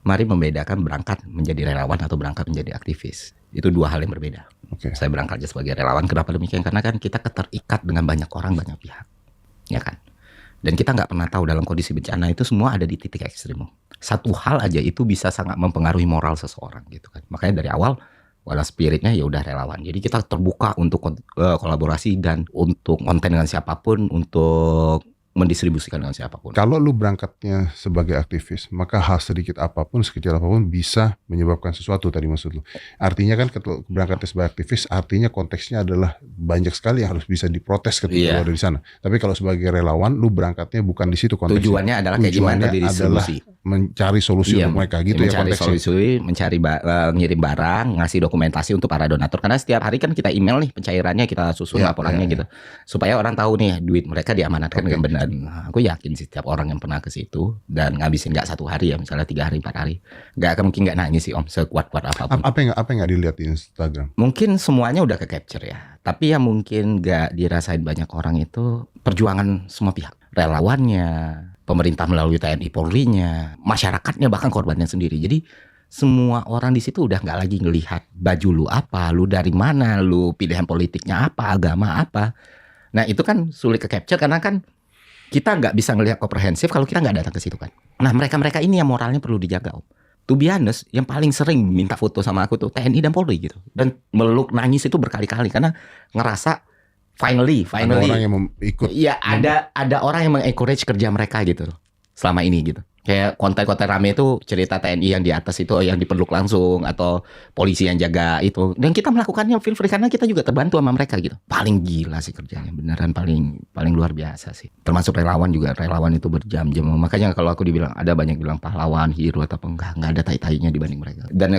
Mari membedakan berangkat menjadi relawan atau berangkat menjadi aktivis. Itu dua hal yang berbeda. Saya berangkat aja sebagai relawan. Kenapa demikian? Karena kan kita terikat dengan banyak orang, banyak pihak, ya kan. Dan kita nggak pernah tahu dalam kondisi bencana itu semua ada di titik ekstrim. Satu hal aja itu bisa sangat mempengaruhi moral seseorang gitu kan. Makanya dari awal wala spiritnya ya udah relawan. Jadi kita terbuka untuk kolaborasi dan untuk konten dengan siapapun, untuk mendistribusikan dengan siapapun. Kalau lu berangkatnya sebagai aktivis, maka hal sedikit apapun, sekecil apapun bisa menyebabkan sesuatu tadi maksud lu. Artinya kan kalau berangkatnya sebagai aktivis, artinya konteksnya adalah banyak sekali yang harus bisa diprotes ketika lu ada di sana. Tapi kalau sebagai relawan, lu berangkatnya bukan di situ konteksnya. Tujuannya adalah kayak gimana didistribusi. Mencari solusi untuk mereka gitu ya konteksnya. Mencari solusi, ngirim barang, ngasih dokumentasi untuk para donatur. Karena setiap hari kan kita email nih pencairannya, kita susun laporannya gitu. Supaya orang tahu nih duit mereka diamanatkan dengan benar. Nah, aku yakin sih setiap orang yang pernah ke situ dan ngabisin nggak 1 hari ya, misalnya 3 hari 4 hari, nggak akan mungkin nggak nangis sih Om, sekuat-kuat apapun. Apa yang nggak dilihat di Instagram? Mungkin semuanya udah ke capture ya, tapi yang mungkin nggak dirasain banyak orang itu perjuangan semua pihak, relawannya, pemerintah melalui TNI Polri-nya, masyarakatnya, bahkan korbannya sendiri. Jadi semua orang di situ udah nggak lagi ngelihat baju lu apa, lu dari mana, lu pilihan politiknya apa, agama apa. Nah itu kan sulit ke capture karena kan kita nggak bisa ngelihat komprehensif kalau kita nggak datang ke situ kan. Nah mereka ini yang moralnya perlu dijaga Om. To be honest, yang paling sering minta foto sama aku tuh TNI dan Polri gitu. Dan meluk nangis itu berkali-kali karena ngerasa finally. Ada orang yang ikut. Iya ada orang yang mengencourage kerja mereka gitu selama ini gitu. Kayak konten-konten rame itu cerita TNI yang di atas itu yang dipeluk langsung atau polisi yang jaga itu. Dan kita melakukannya feel free karena kita juga terbantu sama mereka gitu. Paling gila sih kerjanya, beneran paling luar biasa sih. Termasuk relawan juga, relawan itu berjam-jam. Makanya kalau aku dibilang ada banyak bilang pahlawan, hero atau apa enggak ada tai-tainya dibanding mereka. Dan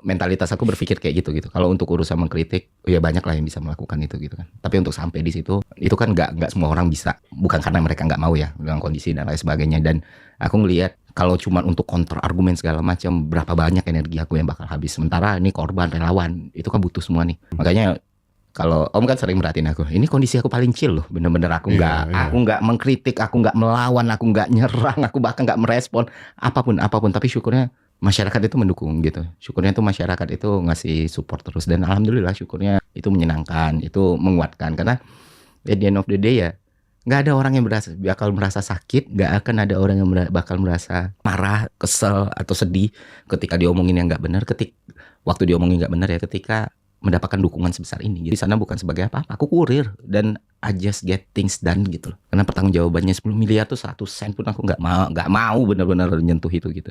mentalitas aku berpikir kayak gitu. Kalau untuk urusan mengkritik, ya banyak lah yang bisa melakukan itu gitu kan. Tapi untuk sampai di situ, itu kan enggak semua orang bisa. Bukan karena mereka enggak mau ya dengan kondisi dan lain sebagainya. Dan aku ngelihat kalau cuma untuk counter argumen segala macam, berapa banyak energi aku yang bakal habis. Sementara ini korban, relawan, itu kan butuh semua nih. Makanya kalau Om kan sering merhatiin aku, ini kondisi aku paling chill loh. Bener-bener aku nggak mengkritik, aku nggak melawan, aku nggak nyerang, aku bahkan nggak merespon apapun. Tapi syukurnya masyarakat itu mendukung gitu. Syukurnya tuh masyarakat itu ngasih support terus. Dan alhamdulillah syukurnya itu menyenangkan, itu menguatkan. Karena at the end of the day ya, nggak ada orang yang bakal merasa sakit, nggak akan ada orang yang bakal merasa marah, kesel atau sedih ketika diomongin yang nggak benar. Waktu diomongin nggak benar ya, ketika mendapatkan dukungan sebesar ini. Jadi sana bukan sebagai apa-apa, aku kurir dan I just get things done gitu loh. Karena pertanggungjawabannya 10 miliar tuh 100 sen pun aku nggak mau benar-benar nyentuh itu gitu.